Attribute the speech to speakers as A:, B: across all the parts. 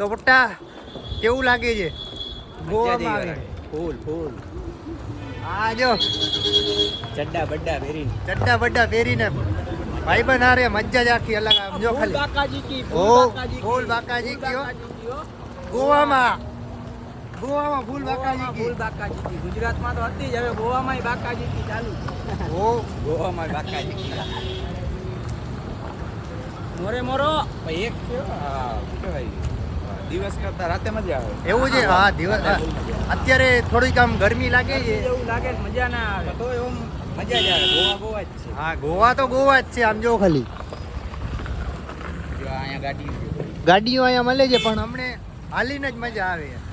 A: તો બટ્ટા કેવું લાગે છે ગોવામાં આવીને?
B: ફૂલ
A: હા જો
B: ચડ્ડા
A: બड्डा પહેરીને ભાઈબંધ હારે મજા જ આખી અલગ આમ જો ખાલી ફૂલ બાકાજી કયો ગોવામાં ફૂલ બાકાજી કી
B: ગુજરાતમાં તો હતી જ, હવે ગોવામાં બાકાજી કી ચાલુ. ગોવામાં બાકાજી કી મોરો ભાઈ એક છે શું કહેવાય, દિવસ કરતા રાતે મજા આવે
A: એવું છે. હા દિવસ અત્યારે થોડીક આમ ગરમી લાગે છે
B: એવું લાગે ને મજા ના આવે તો એવું મજા જ આવે. ગોવા જ છે.
A: હા ગોવા તો ગોવા જ છે આમ જો ખાલી
B: જો અહીંયા
A: ગાડીઓ અહીંયા મળે છે પણ અમને હાલીને જ મજા આવે યાર.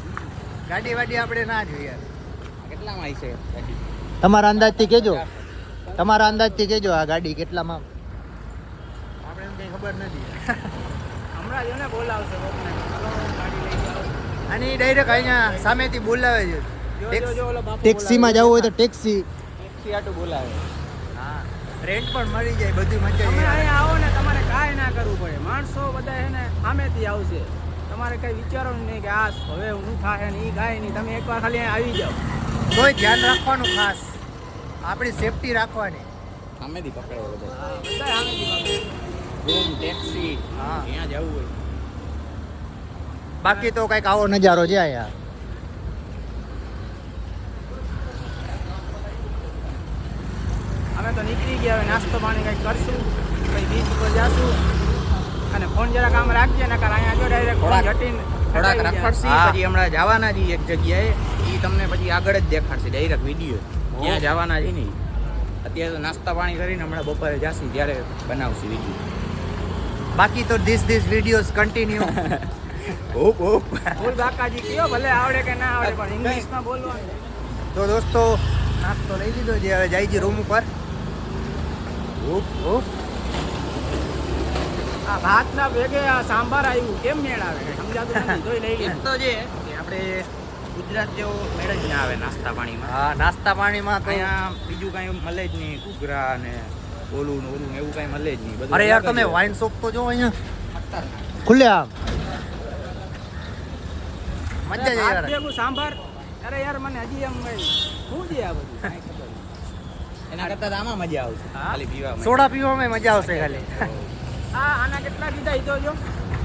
A: ગાડી વાડી આપણે ના જોઈએ યાર.
B: કેટલામાં આવી છે ગાડી?
A: તમારા અંદાજથી કેજો આ ગાડી કેટલામાં? આપણે એમ કઈ ખબર નથી.
B: હમણાં જો ને બોલાવશે કોકને, ચાલો ગાડી લઈ જાઓ.
A: અને ડાયરેક્ટ અહીંયા સામેથી બોલાવે છે.
B: જો ઓલો બાપુ
A: ટેક્સીમાં જવું હોય તો ટેક્સી
B: આટું બોલાવે.
A: હા રેન્ટ પણ મળી જાય, બધું મજા
B: તમે
A: આવે.
B: અહીંયા આવો ને તમારે કાંઈ ના કરવું પડે. માણસો બધા છે ને સામેથી આવશે, તમારે કઈ વિચારવાનું નહીં કે આ હવે હું થાય ને એ કાંઈ નહીં. તમે એકવાર ખાલી અહીંયા આવી જાઓ.
A: તોય ધ્યાન રાખવાનું ખાસ, આપણી સેફટી રાખવાની.
B: સામેથી પકડે બધા સામેથી રૂમ ટેક્સી
A: હા.
B: ત્યાં જવું હોય.
A: બાકી તો કઈક આવો નજારો છે અહીંયા.
B: અમે તો નીકળી ગયા, હવે નાસ્તો પાણી કંઈક કરશું, પછી બીચ ઉપર જાશું. અને ફોન જરાક આમ રાખજે ને, કારણ અહીંયા જો ડાયરેક્ટ ફોન ઘટીને
A: થોડાક
B: રખડશી.
A: હા.
B: પછી હમણાં જવાના જ એક જગ્યાએ, એ તમને પછી આગળ જ દેખાડશે ડાયરેક્ટ વિડીયો ક્યાં જવાના છે નહીં. અત્યારે તો નાસ્તા પાણી કરીને હમણાં બપોરે જાશું ત્યારે બનાવશું વિડીયો.
A: બાકી તો ધીસ વિડીયોઝ કન્ટિન્યુ.
B: ફૂલ બાકાજી કયો ભલે આવડે કે ના આવડે પણ ઇંગ્લિશમાં બોલવાનું.
A: તો દોસ્તો નાસ્તો લઈ લીધો છે, હવે જાય છે રૂમ ઉપર.
B: આ ભાતના ભેગે આ સાંભાર આવ્યું, કેમ મેળ આવે કઈ સમજાતું નથી. જોઈ લઈ લઈએ. તો છે કે આપણે ગુજરાત જેવો મેળ જ ના આવે નાસ્તા પાણીમાં.
A: હા નાસ્તા પાણીમાં તો
B: અહીંયા બીજું કાંઈ મળે જ નહીં. ઘૂઘરા ને ઓલું ને ઓલું ને એવું કાંઈ મળે જ નહીં. બધું
A: અરે યાર તમે વાઇન શોપ તો જો અહીંયા ખુલ્લે આમ મજા જ યાર.
B: ભેગું સાંભાર. અરે યાર મને હજી એમ શું છે આ બધું કાંઈ ખબર નહીં. એના કરતાં તો આમાં મજા આવશે ખાલી પીવામાં.
A: સોડા પીવામાં મજા આવશે ખાલી.
B: આના કેટલા કીધા ઈ તો જો.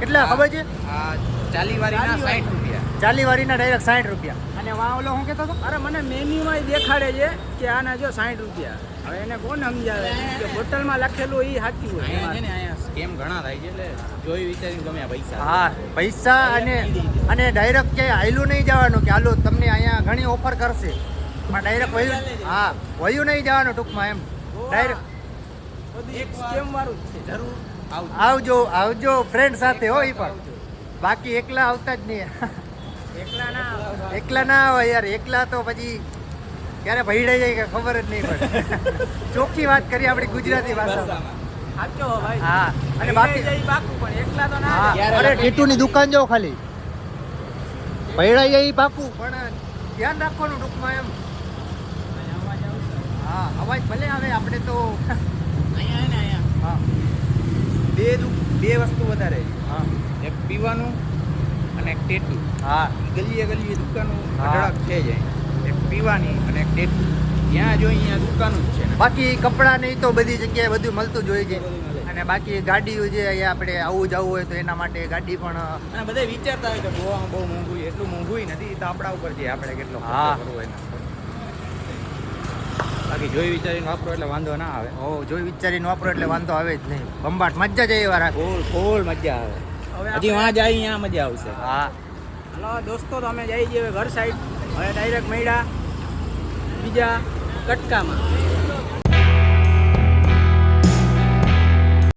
A: કેટલા ખબર છે?
B: આ 40 વાળીના 60 રૂપિયા.
A: 40 વાળીના ડાયરેક્ટ 60 રૂપિયા. અને વાહ ઓલો હું કહેતો હતો?
B: અરે મને મેન્યુમાં દેખાડે છે કે આના જો 60 રૂપિયા. હવે એને કોણ સમજાવે કે બોટલમાં લખેલું એ સાચું હોય. અહીંયા સ્કેમ ઘણા થાય છે એટલે જોઈ વિચારીને ગમે આ પૈસા.
A: હા પૈસા અને ડાયરેક્ટ ક્યાંય હાયલું નહીં જવાનું કે હાલો તમને અહીંયા ઘણી ઓફર કરશે પણ ડાયરેક્ટ વયું વયું નહીં જવાનું ટૂંકમાં એમ ડાયરેક્ટ
B: એક સ્કેમ વાળું જ છે. જરૂર
A: આવજો ફ્રેન્ડ સાથે હો. ઈ પણ બાકી એકલા આવતા જ નહીં. એકલા ના આવે યાર. એકલા તો પછી ક્યારે ભઈડાઈ જાય કે ખબર જ નહીં પડે. ચોખ્ખી વાત કરીએ આપણી ગુજરાતી ભાષામાં.
B: સાચો ભાઈ.
A: હા અને બાકી
B: પાકું પણ એકલા તો ના.
A: હા અરે ટીટુની દુકાન જો ખાલી ભઈડાઈ જાય ઈ પાકું પણ ધ્યાન રાખવાનું ટૂંકમાં એમ. હા અવાજ ભલે આવે આપણે તો
B: અહીંયા
A: હા
B: બે વસ્તુ વધારે છે.
A: હા
B: એક પીવાનું અને એક ટેટુ.
A: હા
B: ગલીએ દુકાનો
A: હા.
B: અઢળક છે જ અહીં. એક પીવાની અને એક ટેટુ. જ્યાં જો અહીંયા દુકાનો જ છે ને.
A: બાકી કપડાં નહીં તો બધી જગ્યાએ બધું મળતું જ હોય છે.
B: બધું મળે.
A: અને બાકી ગાડીઓ જે અહીંયા આપણે આવું જવું હોય તો એના માટે ગાડી પણ
B: અને બધા વિચારતા હોય કે ગોવામાં બહુ મોંઘું છે. એટલું મોંઘું નથી. એ તો આપણા ઉપર છે આપણે કેટલો ખર્ચો
A: હા.
B: કરવો એના પર. બાકી જોઈ વિચારીને વાપરો એટલે વાંધો ના આવે.
A: જોઈ વિચારીને વાપરો એટલે વાંધો આવે જ નહીં. બંબાટ મજા જ એવા રાખે.
B: ફૂલ મજા આવે. હજી વાં જાય અહીંયા મજા આવશે.
A: હા
B: હલો દોસ્તો તો અમે જઈ જઈએ ઘર સાઈડ. હવે ડાયરેક્ટ મળ્યા બીજા કટકામાં.